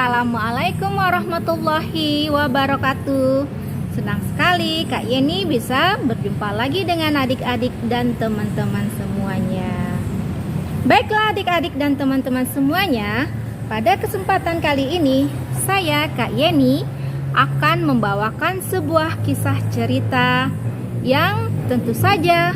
Assalamualaikum warahmatullahi wabarakatuh. Senang sekali Kak Yeni bisa berjumpa lagi dengan adik-adik dan teman-teman semuanya. Baiklah adik-adik dan teman-teman semuanya, pada kesempatan kali ini saya Kak Yeni akan membawakan sebuah kisah cerita yang tentu saja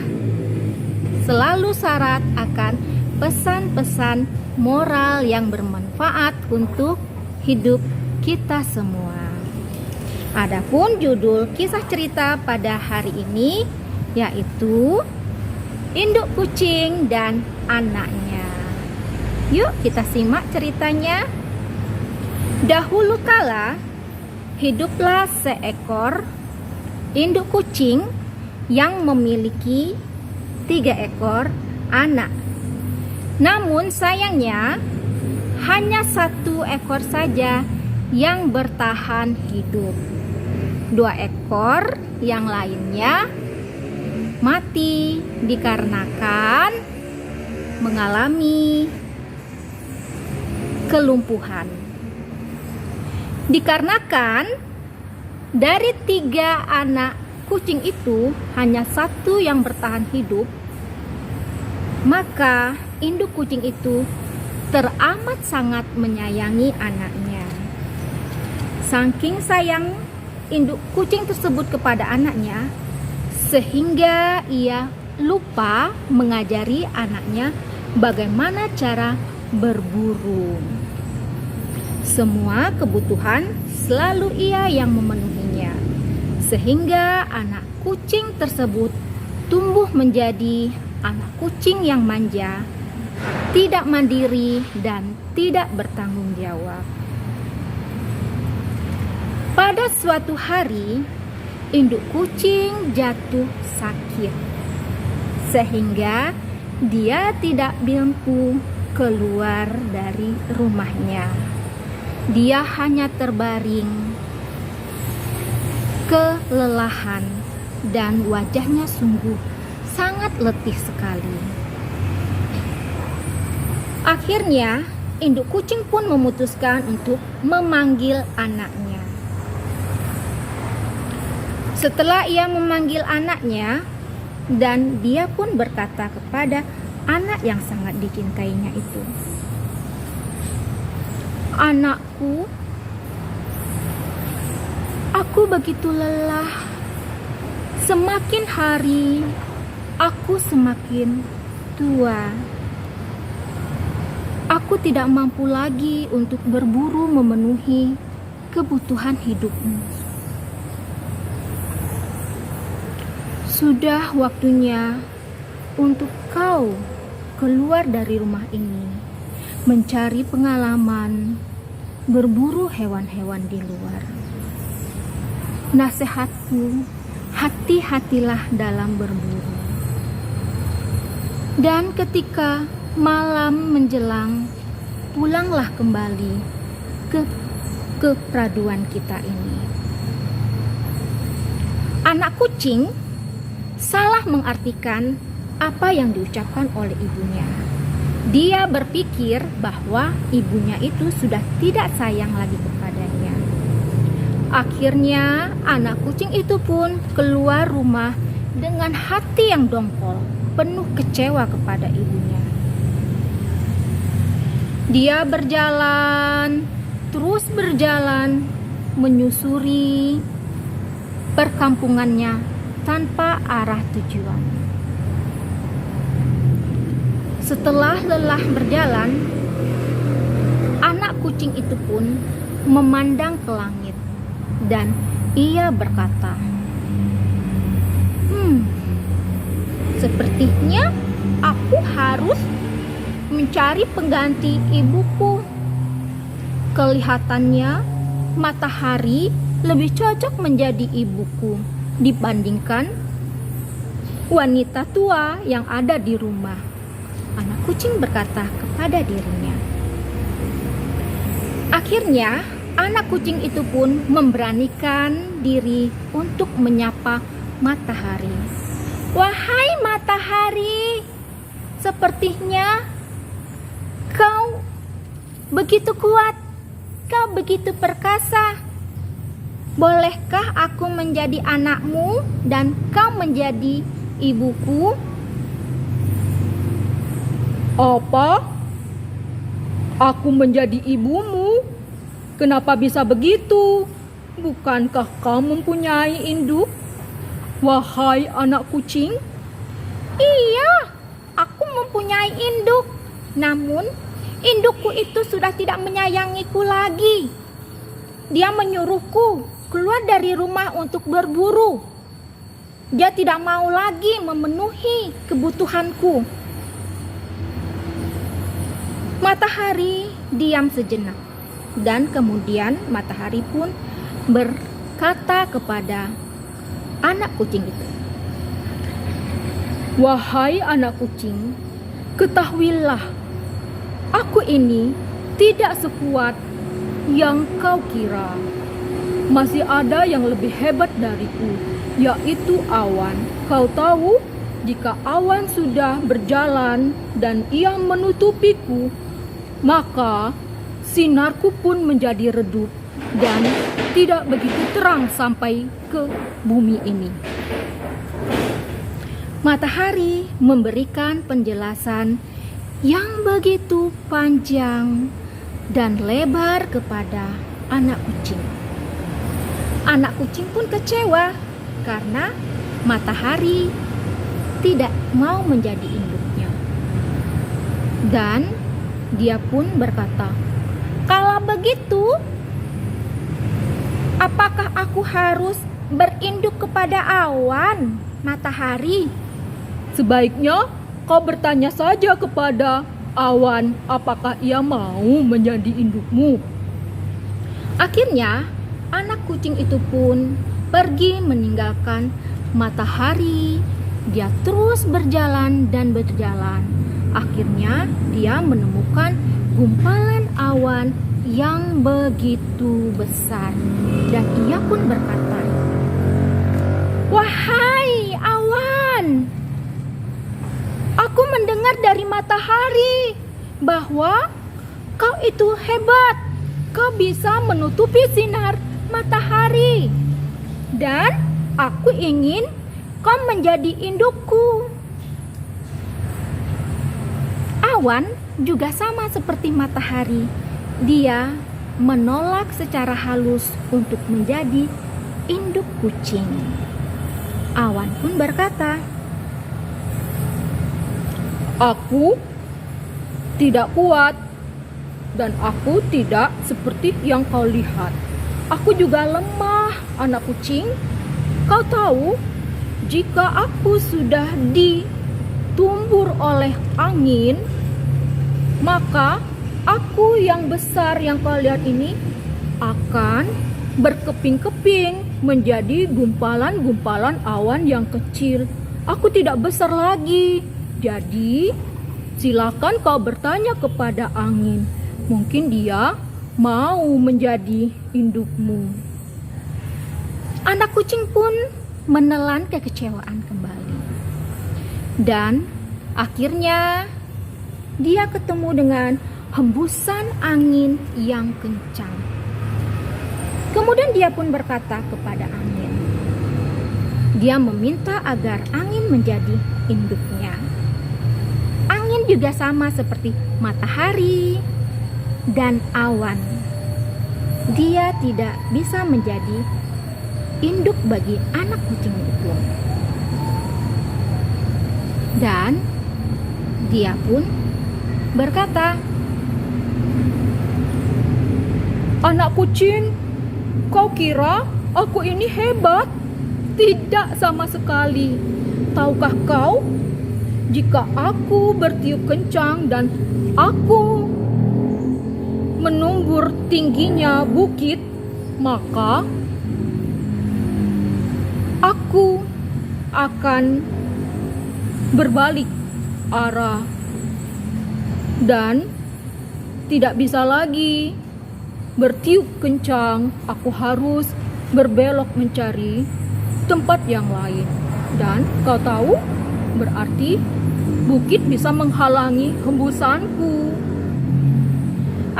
selalu syarat akan pesan-pesan moral yang bermanfaat untuk hidup kita semua. Adapun judul kisah cerita pada hari ini yaitu Induk Kucing dan Anaknya. Yuk kita simak ceritanya. Dahulu kala hiduplah seekor induk kucing yang memiliki 3 ekor anak. Namun sayangnya hanya 1 ekor saja yang bertahan hidup. 2 ekor yang lainnya mati dikarenakan mengalami kelumpuhan. Dikarenakan dari 3 anak kucing itu hanya 1 yang bertahan hidup, maka induk kucing itu teramat sangat menyayangi anaknya. Saking sayang induk kucing tersebut kepada anaknya, sehingga ia lupa mengajari anaknya bagaimana cara berburu. Semua kebutuhan selalu ia yang memenuhinya, sehingga anak kucing tersebut tumbuh menjadi anak kucing yang manja, tidak mandiri dan tidak bertanggung jawab. Pada suatu hari, induk kucing jatuh sakit, sehingga dia tidak mampu keluar dari rumahnya. Dia hanya terbaring, kelelahan, dan wajahnya sungguh sangat letih sekali. Akhirnya, induk kucing pun memutuskan untuk memanggil anaknya. Setelah ia memanggil anaknya, dan dia pun berkata kepada anak yang sangat dicintainya itu, "Anakku, aku begitu lelah. Semakin hari, aku semakin tua. Aku tidak mampu lagi untuk berburu memenuhi kebutuhan hidupmu. Sudah waktunya untuk kau keluar dari rumah ini, mencari pengalaman berburu hewan-hewan di luar. Nasihatku, hati-hatilah dalam berburu. Dan ketika malam menjelang, pulanglah kembali ke peraduan kita ini." Anak kucing salah mengartikan apa yang diucapkan oleh ibunya. Dia berpikir bahwa ibunya itu sudah tidak sayang lagi kepadanya. Akhirnya anak kucing itu pun keluar rumah dengan hati yang dongkol, penuh kecewa kepada ibunya. Dia berjalan, terus berjalan, menyusuri perkampungannya tanpa arah tujuan. Setelah lelah berjalan, anak kucing itu pun memandang ke langit dan ia berkata, "Sepertinya aku harus mencari pengganti ibuku. Kelihatannya matahari lebih cocok menjadi ibuku dibandingkan wanita tua yang ada di rumah." Anak kucing berkata kepada dirinya. Akhirnya anak kucing itu pun memberanikan diri untuk menyapa matahari. "Wahai matahari, sepertinya kau begitu kuat kau begitu perkasa? Bolehkah aku menjadi anakmu dan kau menjadi ibuku?" "Apa? Aku menjadi ibumu? Kenapa bisa begitu? Bukankah kau mempunyai induk, wahai anak kucing?" "Iya, aku mempunyai induk. Namun, indukku itu sudah tidak menyayangiku lagi. Dia menyuruhku keluar dari rumah untuk berburu. Dia tidak mau lagi memenuhi kebutuhanku." Matahari diam sejenak, dan kemudian matahari pun berkata kepada anak kucing itu, "Wahai anak kucing, ketahuilah, aku ini tidak sekuat yang kau kira. Masih ada yang lebih hebat dariku, yaitu awan. Kau tahu, jika awan sudah berjalan dan ia menutupiku, maka sinarku pun menjadi redup dan tidak begitu terang sampai ke bumi ini." Matahari memberikan penjelasan yang begitu panjang dan lebar kepada anak kucing. Anak kucing pun kecewa karena matahari tidak mau menjadi induknya. Dan dia pun berkata, "Kalau begitu, apakah aku harus berinduk kepada awan, matahari?" "Sebaiknya kau bertanya saja kepada awan apakah ia mau menjadi indukmu." Akhirnya, anak kucing itu pun pergi meninggalkan matahari. Dia terus berjalan dan berjalan. Akhirnya, dia menemukan gumpalan awan yang begitu besar. Dan ia pun berkata, "Wahai awan, aku mendengar dari matahari bahwa kau itu hebat. Kau bisa menutupi sinar matahari. Dan aku ingin kau menjadi indukku." Awan juga sama seperti matahari. Dia menolak secara halus untuk menjadi induk kucing. Awan pun berkata, "Aku tidak kuat dan aku tidak seperti yang kau lihat. Aku juga lemah, anak kucing. Kau tahu, jika aku sudah ditumbur oleh angin, maka aku yang besar yang kau lihat ini akan berkeping-keping menjadi gumpalan-gumpalan awan yang kecil. Aku tidak besar lagi. Jadi, silakan kau bertanya kepada angin. Mungkin dia mau menjadi indukmu." Anak kucing pun menelan kekecewaan kembali. Dan akhirnya dia ketemu dengan hembusan angin yang kencang. Kemudian dia pun berkata kepada angin. Dia meminta agar angin menjadi induknya. Angin juga sama seperti matahari dan awan. Dia tidak bisa menjadi induk bagi anak kucing itu. Dan dia pun berkata, "Anak kucing, kau kira aku ini hebat? Tidak sama sekali. Tahukah kau, jika aku bertiup kencang dan aku menumbur tingginya bukit, maka aku akan berbalik arah dan tidak bisa lagi bertiup kencang. Aku harus berbelok mencari tempat yang lain. Dan kau tahu, berarti bukit bisa menghalangi hembusanku."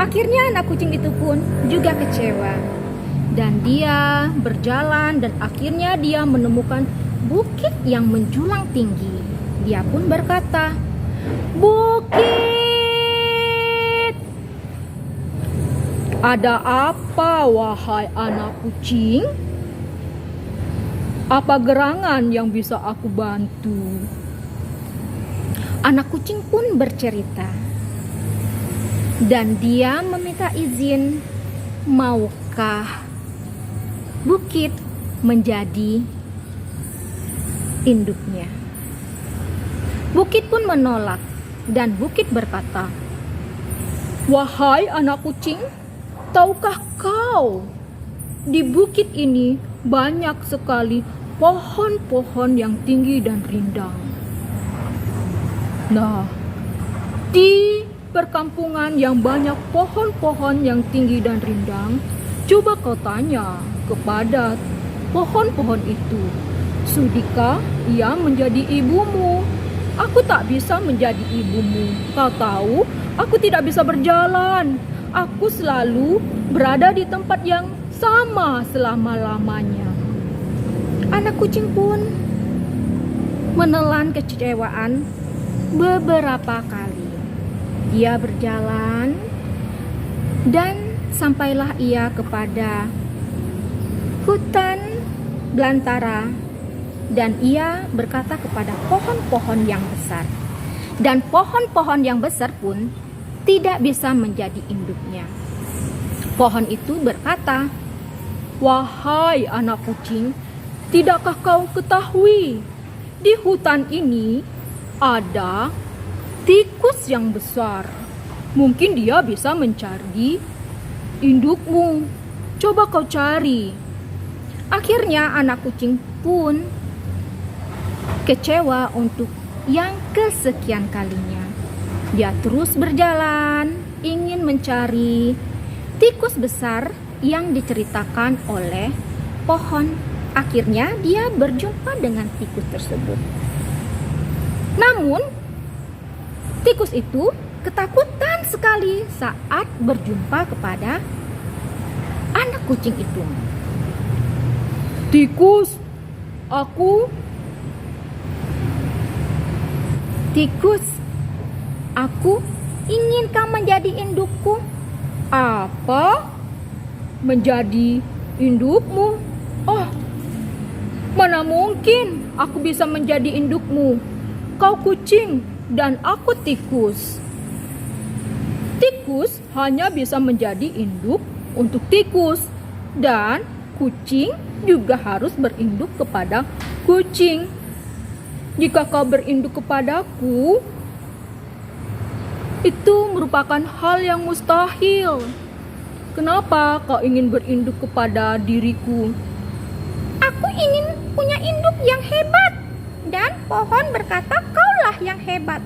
Akhirnya anak kucing itu pun juga kecewa. Dan dia berjalan dan akhirnya dia menemukan bukit yang menjulang tinggi. Dia pun berkata, "Bukit, Ada apa, wahai anak kucing? Apa gerangan yang bisa aku bantu?" Anak kucing pun bercerita. Dan dia meminta izin, maukah bukit menjadi induknya? Bukit pun menolak dan bukit berkata, "Wahai anak kucing, tahukah kau, di bukit ini banyak sekali pohon-pohon yang tinggi dan rindang. Nah, di perkampungan yang banyak pohon-pohon yang tinggi dan rindang, coba kau tanya kepada pohon-pohon itu, sudikah ia menjadi ibumu? Aku tak bisa menjadi ibumu. Kau tahu, aku tidak bisa berjalan. Aku selalu berada di tempat yang sama selama-lamanya." anak kucing pun menelan kecewaan beberapa kali. Dia berjalan dan sampailah ia kepada hutan belantara dan ia berkata kepada pohon-pohon yang besar. Dan pohon-pohon yang besar pun tidak bisa menjadi induknya. Pohon itu berkata, "Wahai anak kucing, tidakkah kau ketahui, di hutan ini ada tikus yang besar. Mungkin dia bisa mencari indukmu. Coba kau cari." Akhirnya anak kucing pun kecewa untuk yang kesekian kalinya. Dia terus berjalan, ingin mencari tikus besar yang diceritakan oleh pohon. Akhirnya dia berjumpa dengan tikus tersebut. Namun, tikus itu ketakutan sekali saat berjumpa kepada anak kucing itu. "Tikus, aku ingin kau menjadi indukku." apa? Menjadi indukmu? Oh, mana mungkin aku bisa menjadi indukmu. Kau kucing dan aku tikus. Tikus hanya bisa menjadi induk untuk tikus, dan kucing juga harus berinduk kepada kucing. Jika kau berinduk kepadaku, itu merupakan hal yang mustahil. Kenapa kau ingin berinduk kepada diriku? Aku ingin punya induk yang hebat. Dan pohon berkata, kaulah yang hebat.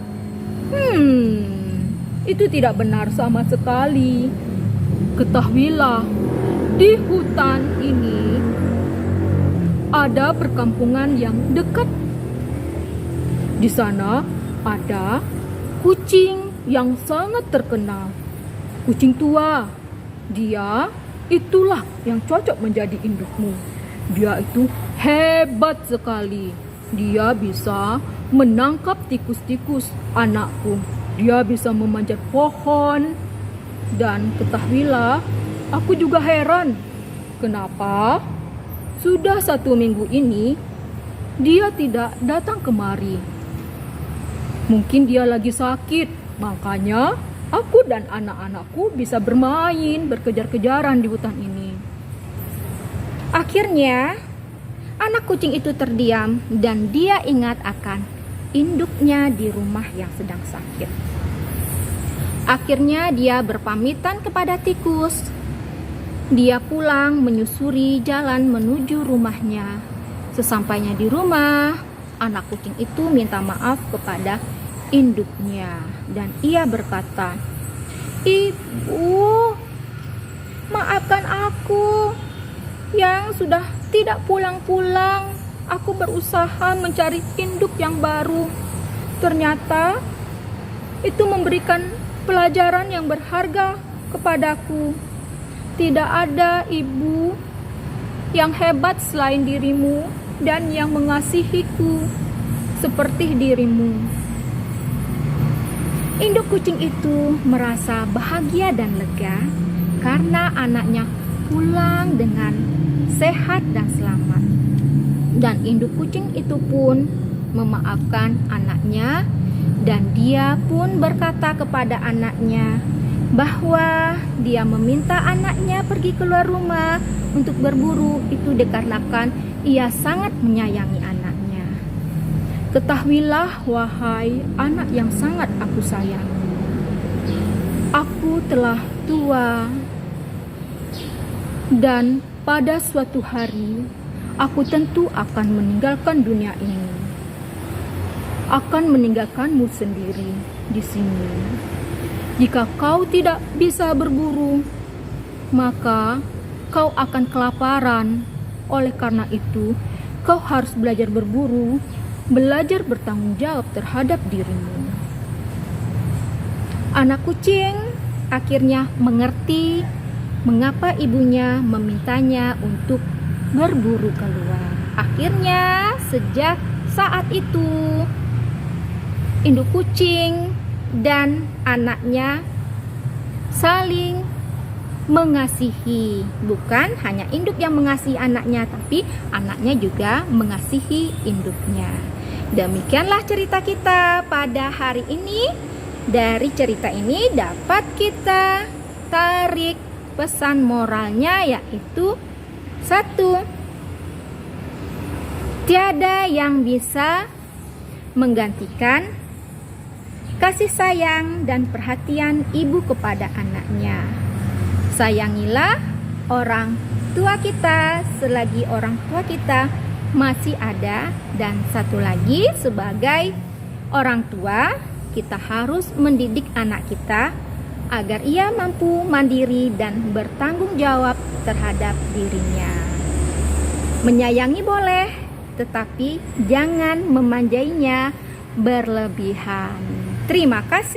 Itu tidak benar sama sekali. Ketahuilah, di hutan ini ada perkampungan yang dekat. Di sana ada kucing yang sangat terkenal. Kucing tua. Dia itulah yang cocok menjadi indukmu. Dia itu hebat sekali. Dia bisa menangkap tikus-tikus, anakku. Dia bisa memanjat pohon. Dan ketahuilah, aku juga heran. Kenapa? Sudah 1 minggu ini, dia tidak datang kemari. Mungkin dia lagi sakit, makanya aku dan anak-anakku bisa bermain, berkejar-kejaran di hutan ini. Akhirnya, anak kucing itu terdiam dan dia ingat akan induknya di rumah yang sedang sakit. Akhirnya dia berpamitan kepada tikus. Dia pulang menyusuri jalan menuju rumahnya. Sesampainya di rumah, anak kucing itu minta maaf kepada induknya dan ia berkata, "Ibu, maafkan aku yang sudah tidak pulang-pulang. Aku berusaha mencari induk yang baru. Ternyata itu memberikan pelajaran yang berharga kepadaku. Tidak ada ibu yang hebat selain dirimu dan yang mengasihiku seperti dirimu. Induk kucing itu merasa bahagia dan lega karena anaknya pulang dengan sehat dan selamat. Dan induk kucing itu pun memaafkan anaknya, dan dia pun berkata kepada anaknya bahwa dia meminta anaknya pergi keluar rumah untuk berburu itu dikarenakan ia sangat menyayangi anaknya. Ketahuilah, wahai anak yang sangat aku sayang, aku telah tua, dan pada suatu hari aku tentu akan meninggalkan dunia ini, akan meninggalkanmu sendiri di sini. Jika kau tidak bisa berburu, maka kau akan kelaparan. Oleh karena itu, kau harus belajar berburu, belajar bertanggung jawab terhadap dirimu. Anak kucing akhirnya mengerti mengapa ibunya memintanya untuk berburu keluar. Akhirnya sejak saat itu induk kucing dan anaknya saling mengasihi. Bukan hanya induk yang mengasihi anaknya, tapi anaknya juga mengasihi induknya. Demikianlah cerita kita pada hari ini. Dari cerita ini dapat kita tarik pesan moralnya, yaitu 1. Tiada yang bisa menggantikan kasih sayang dan perhatian ibu kepada anaknya. Sayangilah orang tua kita selagi orang tua kita masih ada. Dan satu lagi, sebagai orang tua, kita harus mendidik anak kita agar ia mampu mandiri dan bertanggung jawab terhadap dirinya. Menyayangi boleh, tetapi jangan memanjainya berlebihan. Terima kasih.